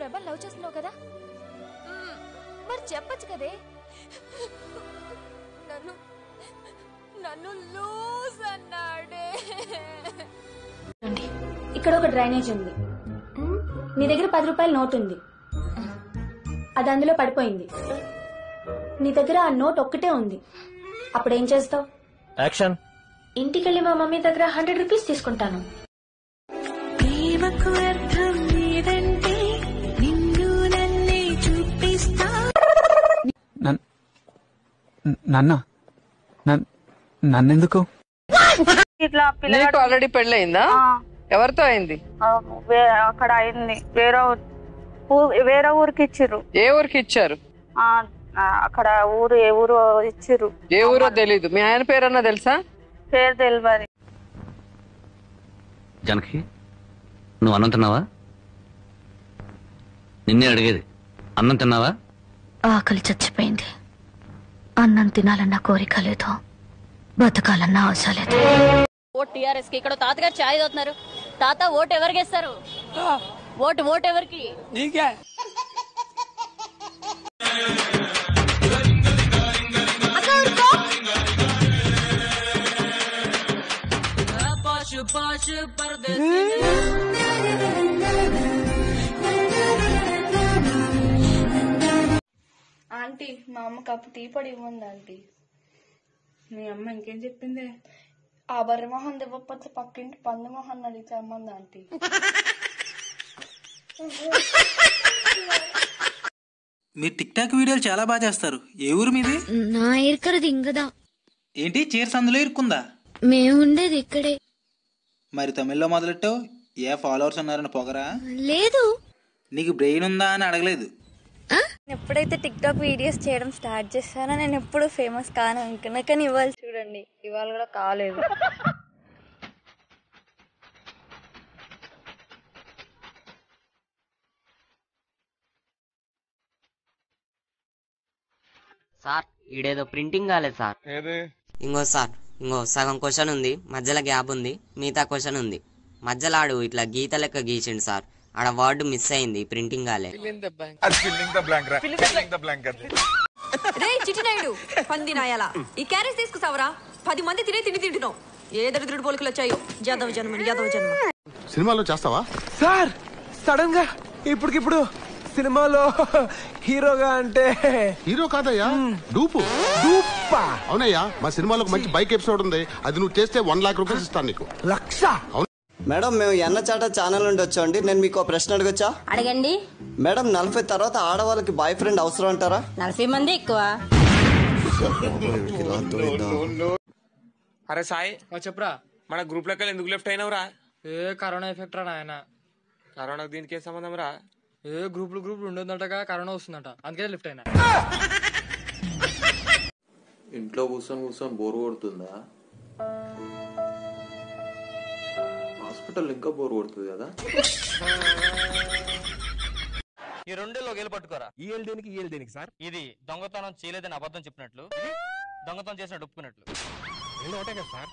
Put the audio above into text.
ప్రభా లవ్ చేస్తున్నావు కదా, మరి చెప్పొచ్చు కదే. నన్ను నన్ను లూజ్ అన్నాడే. ఇక్కడ ఒక డ్రైనేజ్ ఉంది, నీ దగ్గర 10 రూపాయల నోట్ ఉంది, అది అందులో పడిపోయింది. నీ దగ్గర ఆ నోట్ ఒక్కటే ఉంది, అప్పుడేం చేస్తావు? యాక్షన్. ఇంటికెళ్ళి మా మమ్మీ దగ్గర 100 రూపీస్ తీసుకుంటాను. నన్నెందుకు? నీకు ఆల్రెడీ పెళ్ళయిందా? ఎవరితో అయింది? అక్కడ అయింది, వేరే ఊరికి ఇచ్చిర్రు. ఏ ఊరికి ఇచ్చారు? అక్కడ ఊరు, ఏ ఊరు ఇచ్చిర్రు. ఏ ఊరో తెలీదు. మీ ఆయన పేరన్నా తెలుసా? పేరు తెలియదు. జనకి, నువ్వు అన్నం తిన్నావా? నిన్నే అడిగేది, అన్నం తిన్నావా? ఆకలి చచ్చిపోయింది, అన్నం తినాలన్న కోరిక లేదు, బతకాలన్న ఆశ లేదు. ఓటు టీఆర్ఎస్ కి. ఇక్కడ తాతగారు చాయ్ తాగుతున్నారు. తాత, ఓటు ఎవరికి వేస్తారు? ఓటు ఎవరికి? నీకే. ఆంటీ, మా అమ్మ కప్పు టీ పొడి ఇవ్వండి ఆంటీ. మీ అమ్మ ఇంకేం చెప్పింది? ఆ బర్రె మొహన్ ఇవ్వకపోతే పక్కింటి పంది మొహన్ అడిగితే అమ్మంది ఆంటీ. మీరు టిక్ టాక్ వీడియోలు చాలా బాగా చేస్తారు. ఏ ఊరు మీది? నా ఇరుకరది ఇంకదా. ఏంటి చీర్స్ అందులో ఇరుక్కుందా? మేము ఉండేది ఇక్కడే. మరి తమిళ్లో మొదలెట్టావు. ఏ ఫాలోవర్స్ ఉన్నారని పొగరా? లేదు. నీకు బ్రెయిన్ ఉందా అని అడగలేదు. ఎప్పుడైతే టిక్ టాక్ వీడియోస్ చేయడం స్టార్ట్ చేశానో నేను ఎప్పుడు ఫేమస్ కాను అనుకున్నా, కానీ ఇవాళ చూడండి, ఇవాళ కూడా కాలేదు. సార్, ఈడేదో ప్రింటింగ్ కాలేదు సార్. ఇంకో సార్, ఇంకో సగం క్వశ్చన్ ఉంది, మధ్యలో గ్యాప్ ఉంది, మిగతా క్వశ్చన్ ఉంది. మధ్యలో ఆడు ఇట్లా గీత లెక్క గీచిండు సార్, ఆడ వర్డ్ మిస్ అయింది, ప్రింటింగ్ కాలే. చిట్టినాయుడు పంది నాయాల, ఈ క్యారెట్ తీసుకుసావరా? 10 మంది తినే తిండి తింటున్నావు. ఏ దరిద్రుడు పోలికలు వచ్చాయో. యాదవ జన్మ. సినిమాలో చేస్తావా సార్? సడన్ గా ఇప్పుడు సినిమాలో హీరోగా అంటే? హీరో కాదయ్యా, డూపు. డూపా? అవునయ్యా, మా సినిమాలో మంచి బైక్ ఎపిసోడ్ ఉంది, అది నువ్వు చేస్తే 1 లక్ష రూపాయలు ఇస్తాను నీకు. 1,00,000? మేడం, మేము ఎన్నచాట ఛానల్ నుండి వచ్చామండి. నేను మీకు ప్రశ్న అడగచ్చా? అడగండి. మేడం, 40 తర్వాత ఆడవాళ్ళకి బాయ్ ఫ్రెండ్ అవసరం అంటారా? 40 మంది ఎక్కువ. అరే సాయి, చెప్పురా, మన గ్రూప్ లెక్కలు ఎందుకు లెఫ్ట్ అయినవురా? కరోనా ఎఫెక్ట్ రా నాయన. కరోనాకు దీనికి ఏం సంబంధం రా? గ్రూపులు ఉండొద్దటగా, కరోనా వస్తుందట, అందుకే లిఫ్ట్ అయినా. ఇంట్లో కూర్చొని బోర్ కొడుతుందా? హాస్పిటల్ ఇంకా బోర్ కొడుతుంది కదా. ఈ 2 ఏళ్ళు పట్టుకోరా. ఈ ఏళ్ళు దేనికి సార్? ఇది దొంగతనం చేయలేదని అబద్ధం చెప్పినట్లు, దొంగతనం చేసినట్టు ఒప్పుకున్నట్లు. ఒకటే కదా సార్.